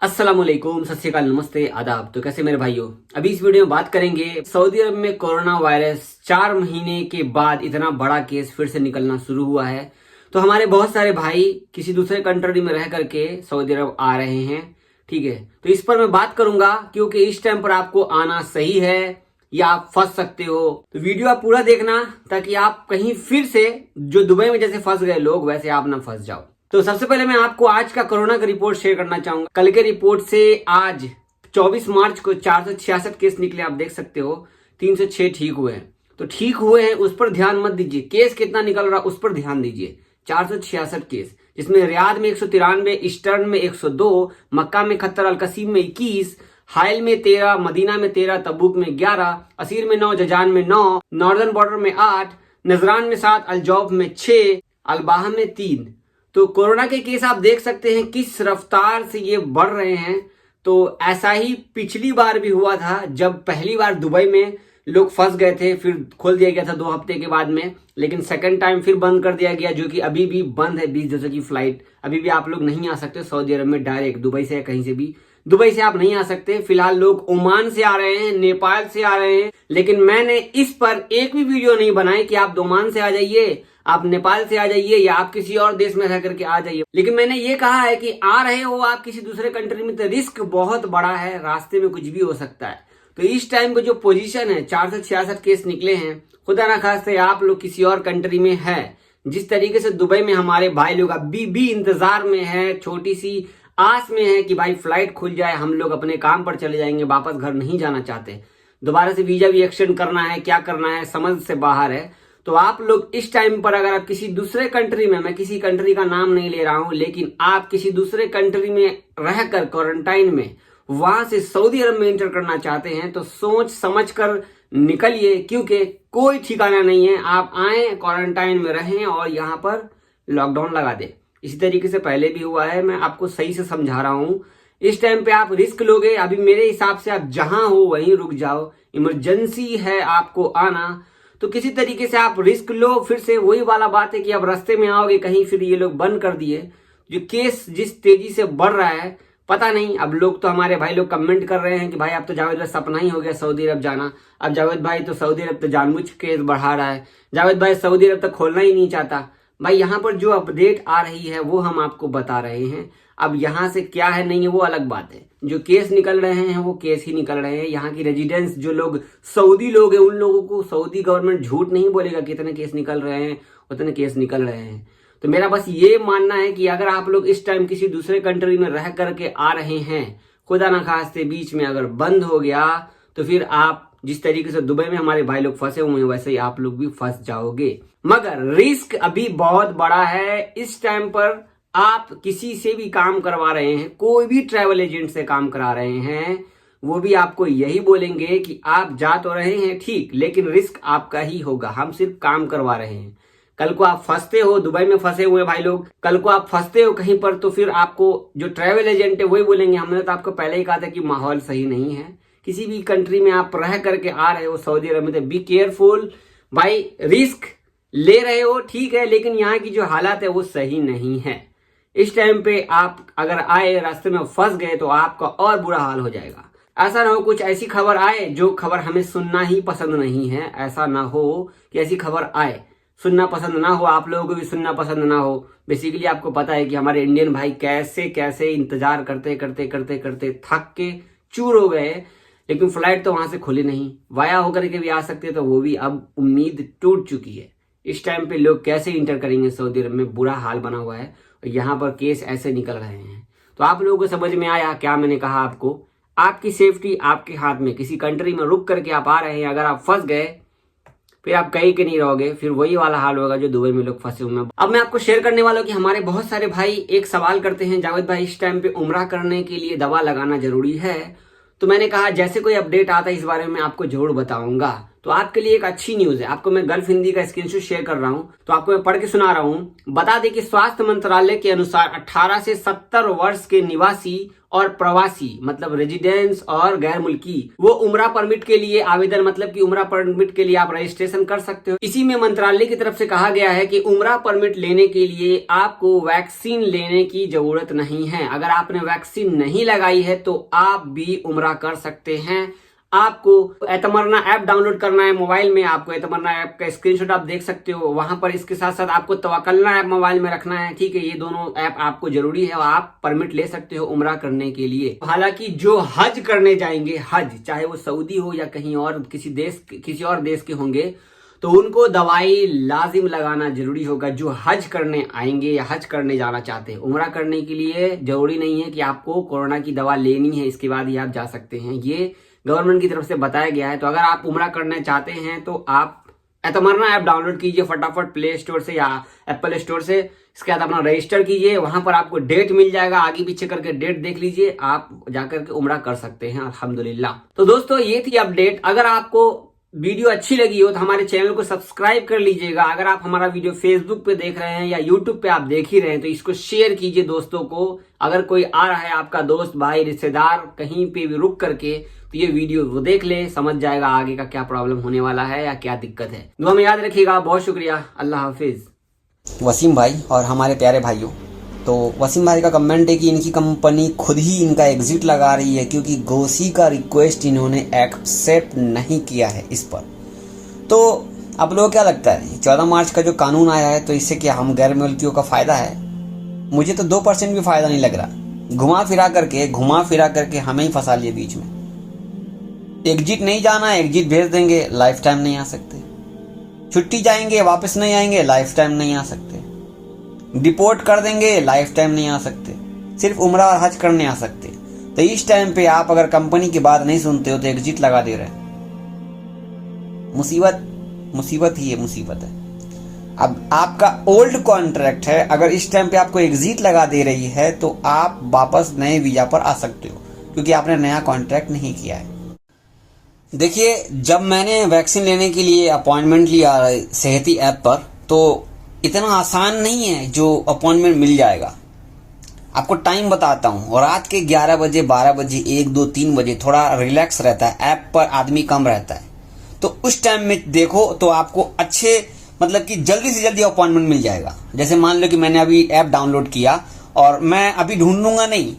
अस्सलामुअलैकुम, सत श्री अकाल, नमस्ते, आदाब। तो कैसे मेरे भाइयों, अभी इस वीडियो में बात करेंगे सऊदी अरब में कोरोना वायरस 4 महीने के बाद इतना बड़ा केस फिर से निकलना शुरू हुआ है। तो हमारे बहुत सारे भाई किसी दूसरे कंट्री में रह करके सऊदी अरब आ रहे हैं, ठीक है। तो इस पर मैं बात करूंगा क्योंकि इस टाइम पर आपको आना सही है या आप फंस सकते हो। तो वीडियो आप पूरा देखना ताकि आप कहीं फिर से जो दुबई में जैसे फंस गए लोग वैसे आप ना फंस जाओ। तो सबसे पहले मैं आपको आज का कोरोना का रिपोर्ट शेयर करना चाहूंगा। कल के रिपोर्ट से आज 24 मार्च को 466 केस निकले, आप देख सकते हो। 306 ठीक हुए हैं। तो ठीक हुए हैं उस पर ध्यान मत दीजिए, केस कितना निकल रहा उस पर ध्यान दीजिए। 466 केस, जिसमें रियाद में 193, ईस्टर्न में 102, मक्का में 71, अलकसीम में 21, हाइल में 13, मदीना में 13, तबूक में 11, असीर में 9, जजान में 9, नॉर्दर्न बॉर्डर में 8, नजरान में 7, अलजौफ में 6, अलबाहा में 3। तो कोरोना के केस आप देख सकते हैं किस रफ्तार से ये बढ़ रहे हैं। तो ऐसा ही पिछली बार भी हुआ था जब पहली बार दुबई में लोग फंस गए थे, फिर खोल दिया गया था 2 हफ्ते के बाद में, लेकिन सेकंड टाइम फिर बंद कर दिया गया, जो कि अभी भी बंद है। 20 दिनों की फ्लाइट अभी भी आप लोग नहीं आ सकते सऊदी अरब में डायरेक्ट दुबई से या कहीं से भी। दुबई से आप नहीं आ सकते। फिलहाल लोग ओमान से आ रहे हैं, नेपाल से आ रहे हैं, लेकिन मैंने इस पर एक भी वीडियो नहीं बनाई कि आप ओमान से आ जाइए, आप नेपाल से आ जाइए या आप किसी और देश में रह करके आ जाइए। लेकिन मैंने ये कहा है कि आ रहे हो आप किसी दूसरे कंट्री में तो रिस्क बहुत बड़ा है, रास्ते में कुछ भी हो सकता है। तो इस टाइम पे जो पोजीशन है, 466 केस निकले हैं, खुदा ना खास्ते आप लोग किसी और कंट्री में है। जिस तरीके से दुबई में हमारे भाई लोग अभी भी इंतजार में है, छोटी सी आस में है कि भाई फ्लाइट खुल जाए, हम लोग अपने काम पर चले जाएंगे, वापस घर नहीं जाना चाहते। दोबारा से वीजा भी एक्सटेंड करना है, क्या करना है समझ से बाहर है। तो आप लोग इस टाइम पर अगर आप किसी दूसरे कंट्री में, मैं किसी कंट्री का नाम नहीं ले रहा हूं, लेकिन आप किसी दूसरे कंट्री में रहकर क्वारंटाइन में वहां से सऊदी अरब में एंटर करना चाहते हैं तो सोच समझ कर निकलिए, क्योंकि कोई ठिकाना नहीं है। आप आए, क्वारंटाइन में रहें और यहां पर लॉकडाउन लगा दे। इसी तरीके से पहले भी हुआ है, मैं आपको सही से समझा रहा हूं। इस टाइम पे आप रिस्क लोगे, अभी मेरे हिसाब से आप जहां हो वहीं रुक जाओ। इमरजेंसी है आपको आना तो किसी तरीके से आप रिस्क लो। फिर से वही वाला बात है कि अब रास्ते में आओगे कहीं, फिर ये लोग बंद कर दिए। जो केस जिस तेजी से बढ़ रहा है पता नहीं। अब लोग तो हमारे भाई लोग कमेंट कर रहे हैं कि भाई अब तो जावेद भाई सपना ही हो गया सऊदी अरब जाना। अब जावेद भाई तो सऊदी अरब तो जानबूझ के बढ़ा रहा है, जावेद भाई सऊदी अरब तो खोलना ही नहीं चाहता। भाई यहाँ पर जो अपडेट आ रही है वो हम आपको बता रहे हैं। अब यहाँ से क्या है नहीं है वो अलग बात है। जो केस निकल रहे हैं वो केस ही निकल रहे हैं। यहाँ की रेजिडेंस जो लोग सऊदी लोग हैं उन लोगों को सऊदी गवर्नमेंट झूठ नहीं बोलेगा कितने केस निकल रहे हैं, उतने केस निकल रहे हैं। तो मेरा बस ये मानना है कि अगर आप लोग इस टाइम किसी दूसरे कंट्री में रह करके आ रहे हैं, खुदा ना खास्ते बीच में अगर बंद हो गया तो फिर आप जिस तरीके से दुबई में हमारे भाई लोग फंसे हुए हैं वैसे ही आप लोग भी फंस जाओगे। मगर रिस्क अभी बहुत बड़ा है। इस टाइम पर आप किसी से भी काम करवा रहे हैं, कोई भी ट्रैवल एजेंट से काम करा रहे हैं, वो भी आपको यही बोलेंगे कि आप जा तो रहे हैं ठीक, लेकिन रिस्क आपका ही होगा, हम सिर्फ काम करवा रहे हैं। कल को आप फंसते हो, दुबई में फंसे हुए भाई लोग, कल को आप फंसते हो कहीं पर तो फिर आपको जो ट्रैवल एजेंट है वही बोलेंगे हमने तो आपको पहले ही कहा था कि माहौल सही नहीं है। किसी भी कंट्री में आप रह करके आ रहे हो सऊदी अरब में तो बी केयरफुल भाई। रिस्क ले रहे हो ठीक है, लेकिन यहाँ की जो हालात है वो सही नहीं है। इस टाइम पे आप अगर आए रास्ते में फंस गए तो आपका और बुरा हाल हो जाएगा। ऐसा ना हो कुछ ऐसी खबर आए जो खबर हमें सुनना ही पसंद नहीं है। ऐसा ना हो कि ऐसी खबर आए, सुनना पसंद ना हो, आप लोगों को भी सुनना पसंद ना हो। बेसिकली आपको पता है कि हमारे इंडियन भाई कैसे कैसे इंतजार करते करते करते करते थक के चूर हो गए, लेकिन फ्लाइट तो वहां से खुली नहीं। वाया होकर के भी आ सकते तो वो भी अब उम्मीद टूट चुकी है। इस टाइम पे लोग कैसे इंटर करेंगे सऊदी अरब में, बुरा हाल बना हुआ है और यहाँ पर केस ऐसे निकल रहे हैं। तो आप लोगों को समझ में आया क्या मैंने कहा आपको? आपकी सेफ्टी आपके हाथ में। किसी कंट्री में रुक करके आप आ रहे हैं, अगर आप फंस गए फिर आप कहीं के नहीं रहोगे, फिर वही वाला हाल होगा जो दुबई में लोग फंसे हुए हैं। अब मैं आपको शेयर करने वाला हूँ कि हमारे बहुत सारे भाई एक सवाल करते हैं, जावेद भाई इस टाइम पे उम्रा करने के लिए दवा लगाना जरूरी है? तो मैंने कहा जैसे कोई अपडेट आता है इस बारे में आपको जरूर बताऊंगा। तो आपके लिए एक अच्छी न्यूज है। आपको मैं गल्फ हिंदी का स्क्रीनशॉट शेयर कर रहा हूं, तो आपको मैं पढ़ के सुना रहा हूं। बता दें कि स्वास्थ्य मंत्रालय के अनुसार 18 से 70 वर्ष के निवासी और प्रवासी मतलब रेजिडेंट्स और गैर मुल्की वो उम्रा परमिट के लिए आवेदन मतलब कि उम्रा परमिट के लिए आप रजिस्ट्रेशन कर सकते हो। इसी में मंत्रालय की तरफ से कहा गया है कि उम्रा परमिट लेने के लिए आपको वैक्सीन लेने की जरूरत नहीं है। अगर आपने वैक्सीन नहीं लगाई है तो आप भी उम्रा कर सकते हैं। आपको एतमरना ऐप डाउनलोड करना है मोबाइल में। आपको एतमरना ऐप का स्क्रीनशॉट आप देख सकते हो वहां पर। इसके साथ साथ आपको तवक्कलना ऐप मोबाइल में रखना है, ठीक है। ये दोनों ऐप आपको जरूरी है और आप परमिट ले सकते हो उम्रा करने के लिए। हालांकि जो हज करने जाएंगे, हज चाहे वो सऊदी हो या कहीं और किसी और देश के होंगे, तो उनको दवाई लाजिम लगाना जरूरी होगा। जो हज करने आएंगे या हज करने जाना चाहते हैं, उम्रा करने के लिए जरूरी नहीं है कि आपको कोरोना की दवा लेनी है, इसके बाद ही आप जा सकते हैं। ये गवर्नमेंट की तरफ से बताया गया है। तो अगर आप उम्रा करना चाहते हैं तो आप एतमरना ऐप डाउनलोड कीजिए फटाफट प्ले स्टोर से या एप्पल स्टोर से। इसके बाद अपना रजिस्टर कीजिए, वहां पर आपको डेट मिल जाएगा, आगे पीछे करके डेट देख लीजिए, आप जाकर के उम्रा कर सकते हैं अल्हम्दुलिल्लाह। तो दोस्तों ये थी अपडेट। अगर आपको वीडियो अच्छी लगी हो तो हमारे चैनल को सब्सक्राइब कर लीजिएगा। अगर आप हमारा वीडियो फेसबुक पे देख रहे हैं या यूट्यूब पे आप देख ही रहे हैं तो इसको शेयर कीजिए दोस्तों को। अगर कोई आ रहा है आपका दोस्त भाई रिश्तेदार कहीं पे भी रुक करके, तो ये वीडियो वो देख ले, समझ जाएगा आगे का क्या प्रॉब्लम होने वाला है या क्या दिक्कत है। दुआ में याद रखिएगा। बहुत शुक्रिया, अल्लाह हाफिज। वसीम भाई और हमारे प्यारे भाइयों, तो वसीम भाई का कमेंट है कि इनकी कंपनी खुद ही इनका एग्जिट लगा रही है क्योंकि गोसी का रिक्वेस्ट इन्होंने एक्सेप्ट नहीं किया है इस पर। तो आप लोगों को क्या लगता है 14 मार्च का जो कानून आया है तो इससे क्या हम गैर मुल्कियों का फायदा है? मुझे तो 2% भी फायदा नहीं लग रहा। घुमा फिरा करके हमें ही फंसा लिए बीच में। एग्जिट नहीं जाना, एग्जिट भेज देंगे, लाइफ टाइम नहीं आ सकते। छुट्टी जाएंगे वापस नहीं आएंगे, लाइफ टाइम नहीं आ सकते। डिपोर्ट कर देंगे, लाइफ टाइम नहीं आ सकते। सिर्फ उम्रा और हज करने आ सकते। तो इस टाइम पे आप अगर कंपनी की बात नहीं सुनते हो तो एग्जिट लगा दे रहे हैं। मुसीबत ही है, मुसीबत है। अब आपका ओल्ड कॉन्ट्रैक्ट है, अगर इस टाइम पे आपको एग्जिट लगा दे रही है तो आप वापस नए वीजा पर आ सकते हो क्योंकि आपने नया कॉन्ट्रैक्ट नहीं किया है। देखिए, जब मैंने वैक्सीन लेने के लिए अपॉइंटमेंट लिया सेहती ऐप पर, तो इतना आसान नहीं है जो अपॉइंटमेंट मिल जाएगा। आपको टाइम बताता हूँ, और रात के 11 बजे 12 बजे 1 2 3 बजे थोड़ा रिलैक्स रहता है, ऐप पर आदमी कम रहता है। तो उस टाइम में देखो तो आपको अच्छे मतलब कि जल्दी से जल्दी अपॉइंटमेंट मिल जाएगा। जैसे मान लो कि मैंने अभी ऐप डाउनलोड किया और मैं अभी ढूंढूंगा नहीं,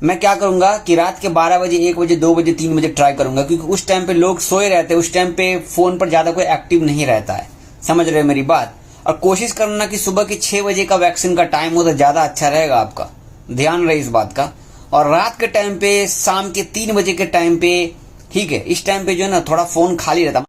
मैं क्या करूंगा कि रात के 12 बजे 1 बजे 2 बजे 3 बजे ट्राई करूंगा क्योंकि उस टाइम पे लोग सोए रहते हैं, उस टाइम पे फोन पर ज्यादा कोई एक्टिव नहीं रहता है। समझ रहे हो मेरी बात? और कोशिश करना कि सुबह के 6 बजे का वैक्सीन का टाइम हो तो ज्यादा अच्छा रहेगा आपका, ध्यान रहे इस बात का। और रात के टाइम पे शाम के 3 बजे के टाइम पे, ठीक है, इस टाइम पे जो है ना थोड़ा फोन खाली रहता।